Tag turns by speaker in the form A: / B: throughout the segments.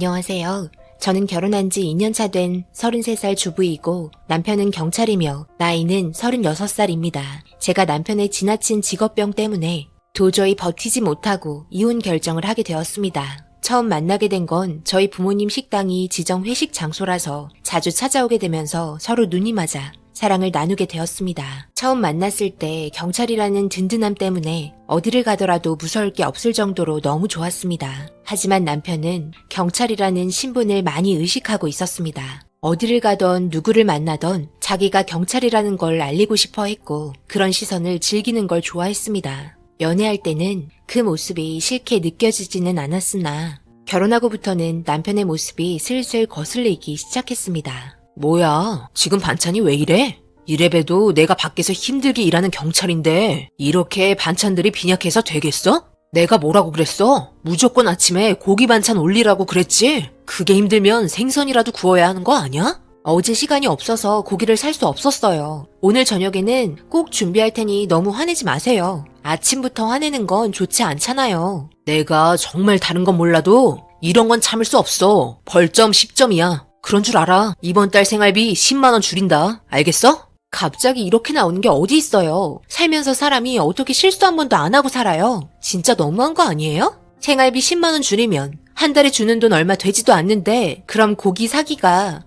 A: 안녕하세요. 저는 결혼한 지 2년차 된 33살 주부이고 남편은 경찰이며 나이는 36살입니다. 제가 남편의 지나친 직업병 때문에 도저히 버티지 못하고 이혼 결정을 하게 되었습니다. 처음 만나게 된 건 저희 부모님 식당이 지정 회식 장소라서 자주 찾아오게 되면서 서로 눈이 맞아 사랑을 나누게 되었습니다. 처음 만났을 때 경찰이라는 든든함 때문에 어디를 가더라도 무서울 게 없을 정도로 너무 좋았습니다. 하지만 남편은 경찰이라는 신분을 많이 의식하고 있었습니다. 어디를 가던 누구를 만나던 자기가 경찰이라는 걸 알리고 싶어 했고 그런 시선을 즐기는 걸 좋아했습니다. 연애할 때는 그 모습이 싫게 느껴지지는 않았으나 결혼하고부터는 남편의 모습이 슬슬 거슬리기 시작했습니다.
B: 뭐야, 지금 반찬이 왜 이래? 이래봬도 내가 밖에서 힘들게 일하는 경찰인데 이렇게 반찬들이 빈약해서 되겠어? 내가 뭐라고 그랬어? 무조건 아침에 고기 반찬 올리라고 그랬지? 그게 힘들면 생선이라도 구워야 하는 거 아니야?
A: 어제 시간이 없어서 고기를 살 수 없었어요. 오늘 저녁에는 꼭 준비할 테니 너무 화내지 마세요. 아침부터 화내는 건 좋지 않잖아요.
B: 내가 정말 다른 건 몰라도 이런 건 참을 수 없어. 벌점 10점이야. 그런 줄 알아. 이번 달 생활비 10만 원 줄인다. 알겠어?
A: 갑자기 이렇게 나오는 게 어디 있어요. 살면서 사람이 어떻게 실수 한 번도 안 하고 살아요. 진짜 너무한 거 아니에요? 생활비 10만 원 줄이면 한 달에 주는 돈 얼마 되지도 않는데 그럼 고기 사기가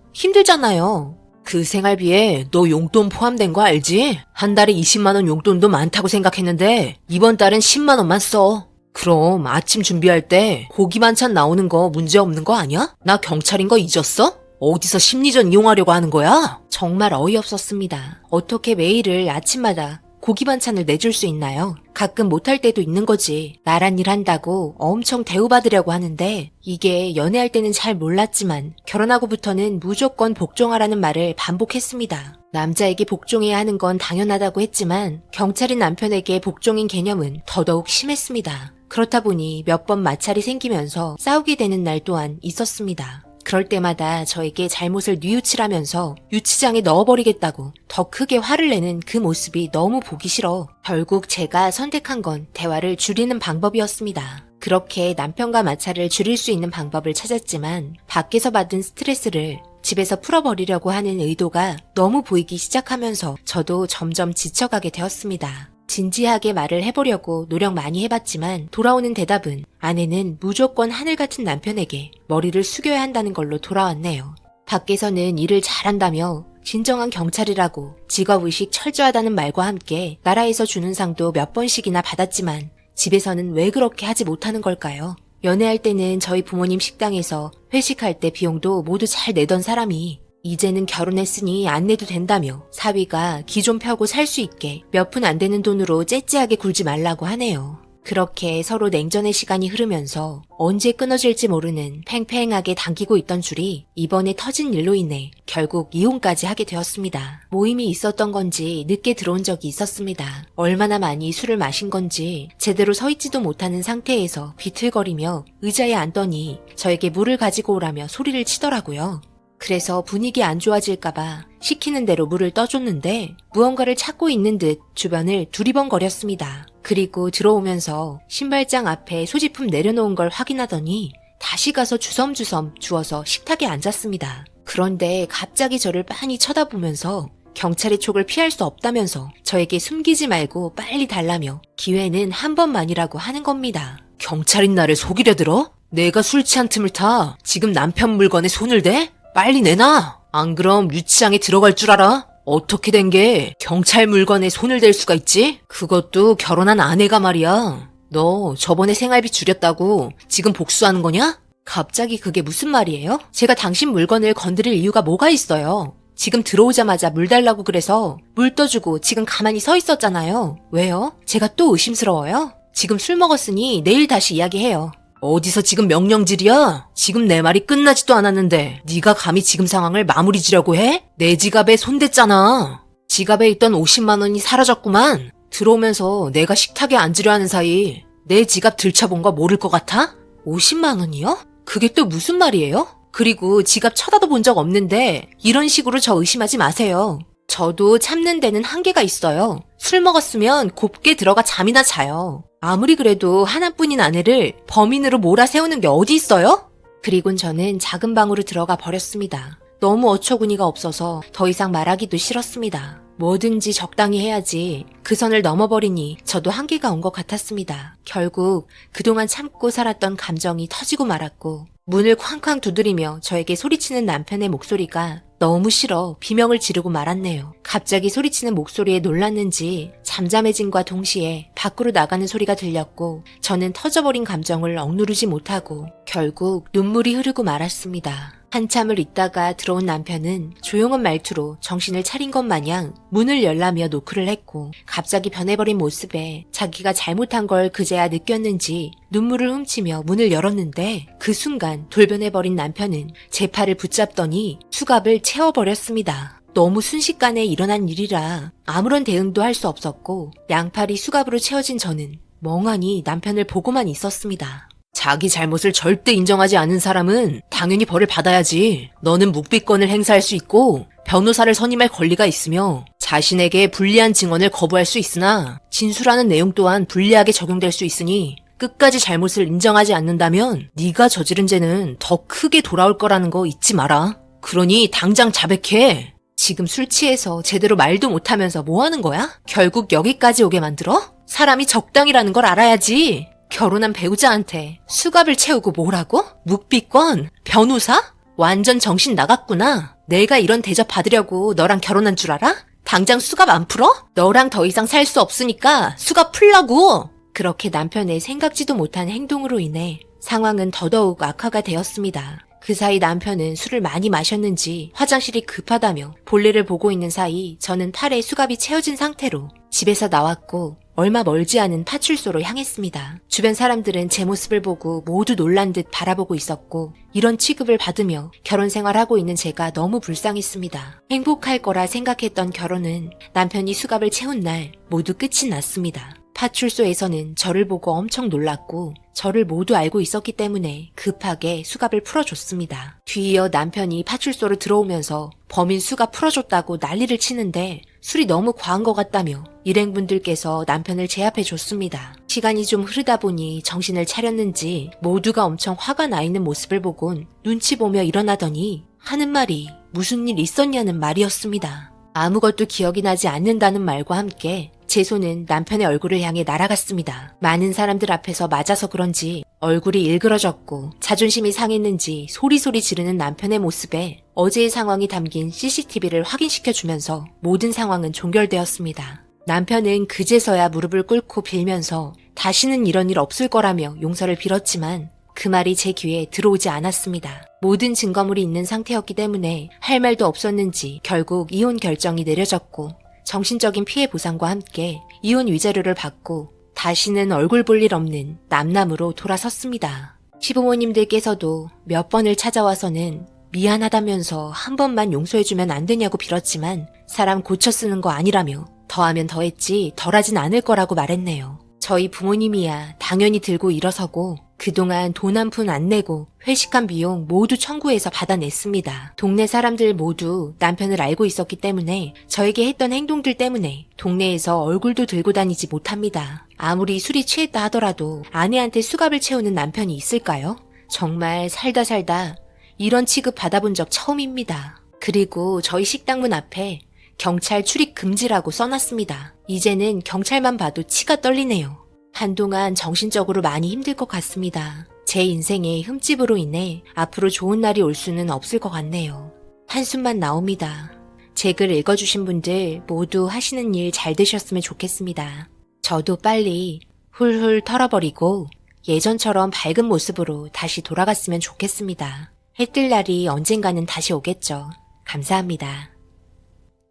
A: 힘들잖아요.
B: 그 생활비에 너 용돈 포함된 거 알지? 한 달에 20만 원 용돈도 많다고 생각했는데 이번 달은 10만 원만 써. 그럼 아침 준비할 때 고기 반찬 나오는 거 문제 없는 거 아니야? 나 경찰인 거 잊었어? 어디서 심리전 이용하려고 하는 거야?
A: 정말 어이없었습니다. 어떻게 매일을 아침마다 고기 반찬을 내줄 수 있나요? 가끔 못할 때도 있는 거지. 나란 일 한다고 엄청 대우받으려고 하는데 이게 연애할 때는 잘 몰랐지만 결혼하고부터는 무조건 복종하라는 말을 반복했습니다. 남자에게 복종해야 하는 건 당연하다고 했지만 경찰인 남편에게 복종인 개념은 더더욱 심했습니다. 그렇다 보니 몇 번 마찰이 생기면서 싸우게 되는 날 또한 있었습니다. 그럴 때마다 저에게 잘못을 뉘우치라면서 유치장에 넣어버리겠다고 더 크게 화를 내는 그 모습이 너무 보기 싫어. 결국 제가 선택한 건 대화를 줄이는 방법이었습니다. 그렇게 남편과 마찰을 줄일 수 있는 방법을 찾았지만 밖에서 받은 스트레스를 집에서 풀어버리려고 하는 의도가 너무 보이기 시작하면서 저도 점점 지쳐가게 되었습니다. 진지하게 말을 해보려고 노력 많이 해봤지만 돌아오는 대답은 아내는 무조건 하늘 같은 남편에게 머리를 숙여야 한다는 걸로 돌아왔네요. 밖에서는 일을 잘한다며 진정한 경찰이라고 직업의식 철저하다는 말과 함께 나라에서 주는 상도 몇 번씩이나 받았지만 집에서는 왜 그렇게 하지 못하는 걸까요? 연애할 때는 저희 부모님 식당에서 회식할 때 비용도 모두 잘 내던 사람이 이제는 결혼했으니 안 내도 된다며 사위가 기 좀 펴고 살 수 있게 몇 푼 안 되는 돈으로 째째하게 굴지 말라고 하네요. 그렇게 서로 냉전의 시간이 흐르면서 언제 끊어질지 모르는 팽팽하게 당기고 있던 줄이 이번에 터진 일로 인해 결국 이혼까지 하게 되었습니다. 모임이 있었던 건지 늦게 들어온 적이 있었습니다. 얼마나 많이 술을 마신 건지 제대로 서 있지도 못하는 상태에서 비틀거리며 의자에 앉더니 저에게 물을 가지고 오라며 소리를 치더라고요. 그래서 분위기 안 좋아질까봐 시키는 대로 물을 떠줬는데 무언가를 찾고 있는 듯 주변을 두리번거렸습니다. 그리고 들어오면서 신발장 앞에 소지품 내려놓은 걸 확인하더니 다시 가서 주섬주섬 주워서 식탁에 앉았습니다. 그런데 갑자기 저를 빤히 쳐다보면서 경찰의 촉을 피할 수 없다면서 저에게 숨기지 말고 빨리 달라며 기회는 한 번만이라고 하는 겁니다.
B: 경찰인 나를 속이려 들어? 내가 술 취한 틈을 타 지금 남편 물건에 손을 대? 빨리 내놔. 안 그럼 유치장에 들어갈 줄 알아? 어떻게 된 게 경찰 물건에 손을 댈 수가 있지? 그것도 결혼한 아내가 말이야. 너 저번에 생활비 줄였다고 지금 복수하는 거냐?
A: 갑자기 그게 무슨 말이에요? 제가 당신 물건을 건드릴 이유가 뭐가 있어요? 지금 들어오자마자 물 달라고 그래서 물 떠주고 지금 가만히 서 있었잖아요. 왜요? 제가 또 의심스러워요? 지금 술 먹었으니 내일 다시 이야기해요.
B: 어디서 지금 명령질이야? 지금 내 말이 끝나지도 않았는데 네가 감히 지금 상황을 마무리 지려고 해? 내 지갑에 손댔잖아. 지갑에 있던 50만 원이 사라졌구만. 들어오면서 내가 식탁에 앉으려 하는 사이 내 지갑 들춰본 거 모를 것 같아?
A: 50만 원이요? 그게 또 무슨 말이에요? 그리고 지갑 쳐다도 본 적 없는데 이런 식으로 저 의심하지 마세요. 저도 참는 데는 한계가 있어요. 술 먹었으면 곱게 들어가 잠이나 자요. 아무리 그래도 하나뿐인 아내를 범인으로 몰아세우는 게 어디 있어요? 그리곤 저는 작은 방으로 들어가 버렸습니다. 너무 어처구니가 없어서 더 이상 말하기도 싫었습니다. 뭐든지 적당히 해야지 그 선을 넘어버리니 저도 한계가 온 것 같았습니다. 결국 그동안 참고 살았던 감정이 터지고 말았고 문을 쾅쾅 두드리며 저에게 소리치는 남편의 목소리가 너무 싫어 비명을 지르고 말았네요. 갑자기 소리치는 목소리에 놀랐는지 잠잠해짐과 동시에 밖으로 나가는 소리가 들렸고 저는 터져버린 감정을 억누르지 못하고 결국 눈물이 흐르고 말았습니다. 한참을 있다가 들어온 남편은 조용한 말투로 정신을 차린 것 마냥 문을 열라며 노크를 했고 갑자기 변해버린 모습에 자기가 잘못한 걸 그제야 느꼈는지 눈물을 훔치며 문을 열었는데 그 순간 돌변해버린 남편은 제 팔을 붙잡더니 수갑을 채워버렸습니다. 너무 순식간에 일어난 일이라 아무런 대응도 할 수 없었고 양팔이 수갑으로 채워진 저는 멍하니 남편을 보고만 있었습니다.
B: 자기 잘못을 절대 인정하지 않은 사람은 당연히 벌을 받아야지. 너는 묵비권을 행사할 수 있고 변호사를 선임할 권리가 있으며 자신에게 불리한 증언을 거부할 수 있으나 진술하는 내용 또한 불리하게 적용될 수 있으니 끝까지 잘못을 인정하지 않는다면 네가 저지른 죄는 더 크게 돌아올 거라는 거 잊지 마라. 그러니 당장 자백해.
A: 지금 술 취해서 제대로 말도 못하면서 뭐 하는 거야? 결국 여기까지 오게 만들어? 사람이 적당이라는 걸 알아야지. 결혼한 배우자한테 수갑을 채우고 뭐라고? 묵비권? 변호사? 완전 정신 나갔구나. 내가 이런 대접 받으려고 너랑 결혼한 줄 알아? 당장 수갑 안 풀어? 너랑 더 이상 살 수 없으니까 수갑 풀라고! 그렇게 남편의 생각지도 못한 행동으로 인해 상황은 더더욱 악화가 되었습니다. 그 사이 남편은 술을 많이 마셨는지 화장실이 급하다며 볼일을 보고 있는 사이 저는 팔에 수갑이 채워진 상태로 집에서 나왔고 얼마 멀지 않은 파출소로 향했습니다. 주변 사람들은 제 모습을 보고 모두 놀란 듯 바라보고 있었고 이런 취급을 받으며 결혼 생활하고 있는 제가 너무 불쌍했습니다. 행복할 거라 생각했던 결혼은 남편이 수갑을 채운 날 모두 끝이 났습니다. 파출소에서는 저를 보고 엄청 놀랐고 저를 모두 알고 있었기 때문에 급하게 수갑을 풀어줬습니다. 뒤이어 남편이 파출소로 들어오면서 범인 수갑 풀어줬다고 난리를 치는데 술이 너무 과한 것 같다며 일행분들께서 남편을 제압해줬습니다. 시간이 좀 흐르다 보니 정신을 차렸는지 모두가 엄청 화가 나 있는 모습을 보곤 눈치 보며 일어나더니 하는 말이 무슨 일 있었냐는 말이었습니다. 아무것도 기억이 나지 않는다는 말과 함께 제 손은 남편의 얼굴을 향해 날아갔습니다. 많은 사람들 앞에서 맞아서 그런지 얼굴이 일그러졌고 자존심이 상했는지 소리소리 지르는 남편의 모습에 어제의 상황이 담긴 CCTV를 확인시켜주면서 모든 상황은 종결되었습니다. 남편은 그제서야 무릎을 꿇고 빌면서 다시는 이런 일 없을 거라며 용서를 빌었지만 그 말이 제 귀에 들어오지 않았습니다. 모든 증거물이 있는 상태였기 때문에 할 말도 없었는지 결국 이혼 결정이 내려졌고 정신적인 피해 보상과 함께 이혼 위자료를 받고 다시는 얼굴 볼 일 없는 남남으로 돌아섰습니다. 시부모님들께서도 몇 번을 찾아와서는 미안하다면서 한 번만 용서해주면 안 되냐고 빌었지만 사람 고쳐 쓰는 거 아니라며 더하면 더했지 덜하진 않을 거라고 말했네요. 저희 부모님이야 당연히 들고 일어서고 그동안 돈 한 푼 안 내고 회식한 비용 모두 청구해서 받아냈습니다. 동네 사람들 모두 남편을 알고 있었기 때문에 저에게 했던 행동들 때문에 동네에서 얼굴도 들고 다니지 못합니다. 아무리 술이 취했다 하더라도 아내한테 수갑을 채우는 남편이 있을까요? 정말 살다 이런 취급 받아본 적 처음입니다. 그리고 저희 식당문 앞에 경찰 출입 금지라고 써놨습니다. 이제는 경찰만 봐도 치가 떨리네요. 한동안 정신적으로 많이 힘들 것 같습니다. 제 인생의 흠집으로 인해 앞으로 좋은 날이 올 수는 없을 것 같네요. 한숨만 나옵니다. 제 글 읽어주신 분들 모두 하시는 일 잘 되셨으면 좋겠습니다. 저도 빨리 훌훌 털어버리고 예전처럼 밝은 모습으로 다시 돌아갔으면 좋겠습니다. 해뜰 날이 언젠가는 다시 오겠죠. 감사합니다.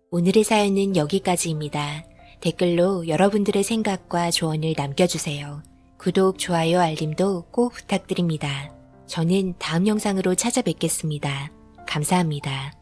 A: 오늘의 사연은 여기까지입니다. 댓글로 여러분들의 생각과 조언을 남겨주세요. 구독, 좋아요, 알림도 꼭 부탁드립니다. 저는 다음 영상으로 찾아뵙겠습니다. 감사합니다.